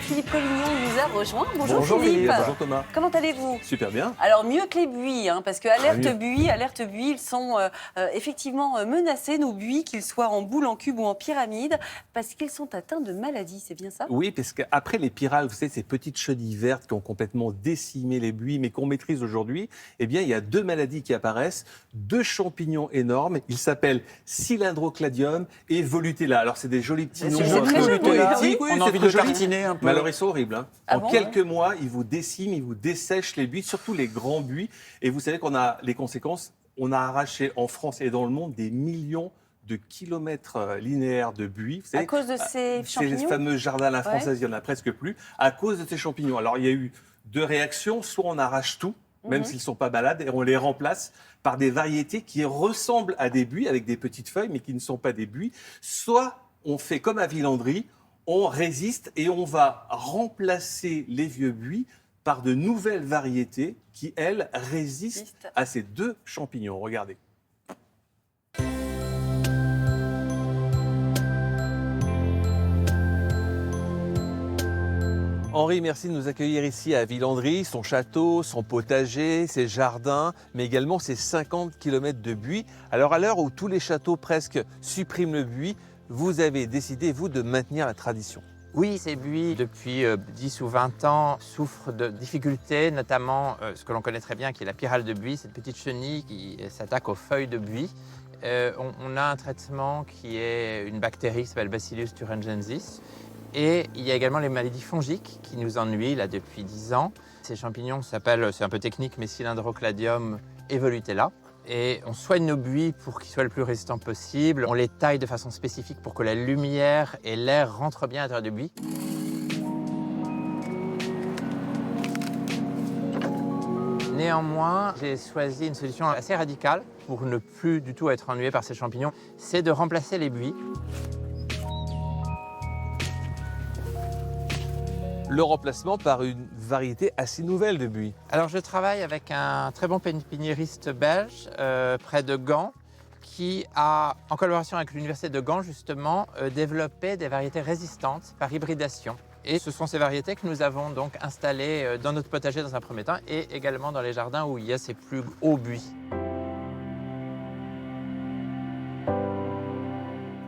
Philippe Collignon nous a rejoint. Bonjour, Bonjour Philippe. Bonjour Thomas. Comment allez-vous? Super bien. Alors mieux que les buis, parce que alerte mieux. buis, ils sont effectivement menacés, nos buis, qu'ils soient en boule, en cube ou en pyramide, parce qu'ils sont atteints de maladies, c'est bien ça? Oui, parce qu'après les pyrales, vous savez, ces petites chenilles vertes qui ont complètement décimé les buis, mais qu'on maîtrise aujourd'hui, eh bien, il y a deux maladies qui apparaissent, deux champignons énormes. Ils s'appellent Cylindrocladium et Volutella. Alors, c'est des jolis petits noms. c'est très joli, poétiques. oui. Oui, On a c'est envie très de joli. tartiner un peu. Mais alors, ils sont horribles. Hein. Ah En bon, quelques mois, ils vous déciment, ils vous dessèchent les buis, surtout les grands buis. Et vous savez qu'on a les conséquences. On a arraché en France et dans le monde des millions de kilomètres linéaires de buis. Vous savez, À cause de ces champignons? Ces fameux jardins à la française, il n'y en a presque plus, à cause de ces champignons. Alors, il y a eu deux réactions. Soit on arrache tout, même s'ils ne sont pas malades, et on les remplace par des variétés qui ressemblent à des buis, avec des petites feuilles, mais qui ne sont pas des buis. Soit on fait comme à Villandry, on résiste et on va remplacer les vieux buis par de nouvelles variétés qui, elles, résistent à ces deux champignons. Regardez. Henri, merci de nous accueillir ici à Villandry, son château, son potager, ses jardins, mais également ses 50 km de buis. Alors à l'heure où tous les châteaux presque suppriment le buis, vous avez décidé, vous, de maintenir la tradition. Oui, ces buis, depuis 10 ou 20 ans, souffrent de difficultés, notamment ce que l'on connaît très bien, qui est la pyrale de buis, cette petite chenille qui s'attaque aux feuilles de buis. On a un traitement qui est une bactérie qui s'appelle Bacillus thuringiensis. Et il y a également les maladies fongiques qui nous ennuient là depuis 10 ans. Ces champignons s'appellent, c'est un peu technique, mais Cylindrocladium et Volutella. Et on soigne nos buis pour qu'ils soient le plus résistants possible. On les taille de façon spécifique pour que la lumière et l'air rentrent bien à l'intérieur du buis. Néanmoins, j'ai choisi une solution assez radicale pour ne plus du tout être ennuyé par ces champignons. C'est de remplacer les buis. Le remplacement par une variété assez nouvelle de buis. Alors je travaille avec un très bon pépiniériste belge près de Gand qui a, en collaboration avec l'université de Gand justement, développé des variétés résistantes par hybridation. Et ce sont ces variétés que nous avons donc installées dans notre potager dans un premier temps et également dans les jardins où il y a ces plus hauts buis.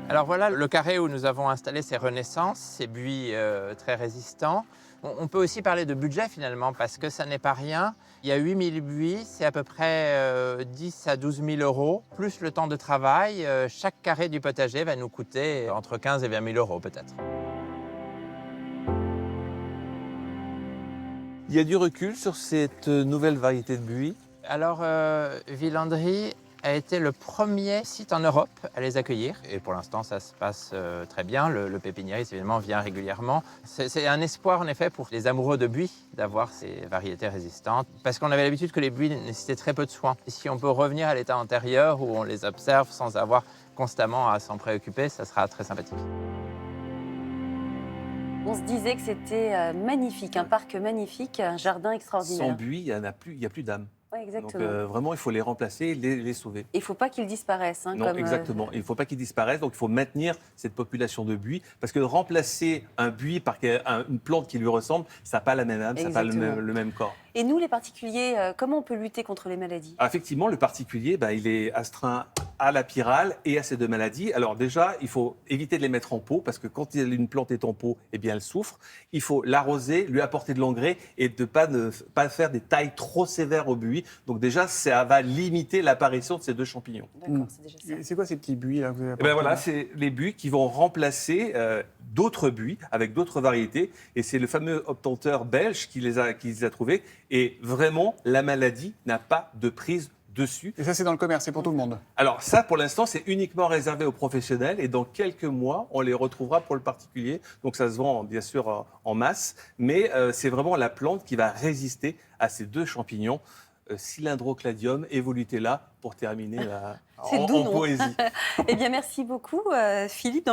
Alors voilà le carré où nous avons installé ces renaissances, ces buis très résistants. On peut aussi parler de budget finalement parce que ça n'est pas rien. Il y a 8000 buis, c'est à peu près 10 à 12 000 euros, plus le temps de travail. Chaque carré du potager va nous coûter entre 15 et 20 000 euros peut-être. Il y a du recul sur cette nouvelle variété de buis. Alors Villandry a été le premier site en Europe à les accueillir. Et pour l'instant, ça se passe très bien. Le pépiniériste, évidemment, vient régulièrement. C'est un espoir, en effet, pour les amoureux de buis, d'avoir ces variétés résistantes. Parce qu'on avait l'habitude que les buis nécessitaient très peu de soins. Et si on peut revenir à l'état antérieur, où on les observe sans avoir constamment à s'en préoccuper, ça sera très sympathique. On se disait que c'était magnifique, un parc magnifique, un jardin extraordinaire. Sans buis, il n'y a plus d'âme. Oui, Donc exactement. vraiment, il faut les remplacer, les sauver. Il ne faut pas qu'ils disparaissent. Non, comme, exactement. Il ne faut pas qu'ils disparaissent, donc il faut maintenir cette population de buis. Parce que remplacer un buis par une plante qui lui ressemble, ça n'a pas la même âme, ça n'a pas le même corps. Et nous, les particuliers, comment on peut lutter contre les maladies? Alors, effectivement, le particulier, il est astreint à la pyrale et à ces deux maladies. Alors déjà, il faut éviter de les mettre en pot, parce que quand une plante est en pot, eh bien, elle souffre. Il faut l'arroser, lui apporter de l'engrais et de ne pas faire des tailles trop sévères au buis. Donc déjà, ça va limiter l'apparition de ces deux champignons. D'accord, c'est déjà ça. C'est quoi ces petits buis là que vous avez Eh ben apportés, voilà, là c'est les buis qui vont remplacer d'autres buis avec d'autres variétés. Et c'est le fameux obtenteur belge qui les a trouvés. Et vraiment, la maladie n'a pas de prise dessus. Et ça, c'est dans le commerce, c'est pour tout le monde. Alors ça, pour l'instant, c'est uniquement réservé aux professionnels. Et dans quelques mois, on les retrouvera pour le particulier. Donc ça se vend bien sûr en masse. Mais c'est vraiment la plante qui va résister à ces deux champignons. Cylindrocladium et Volutella pour terminer C'est doux, en non? poésie. Eh bien, merci beaucoup, Philippe. Dans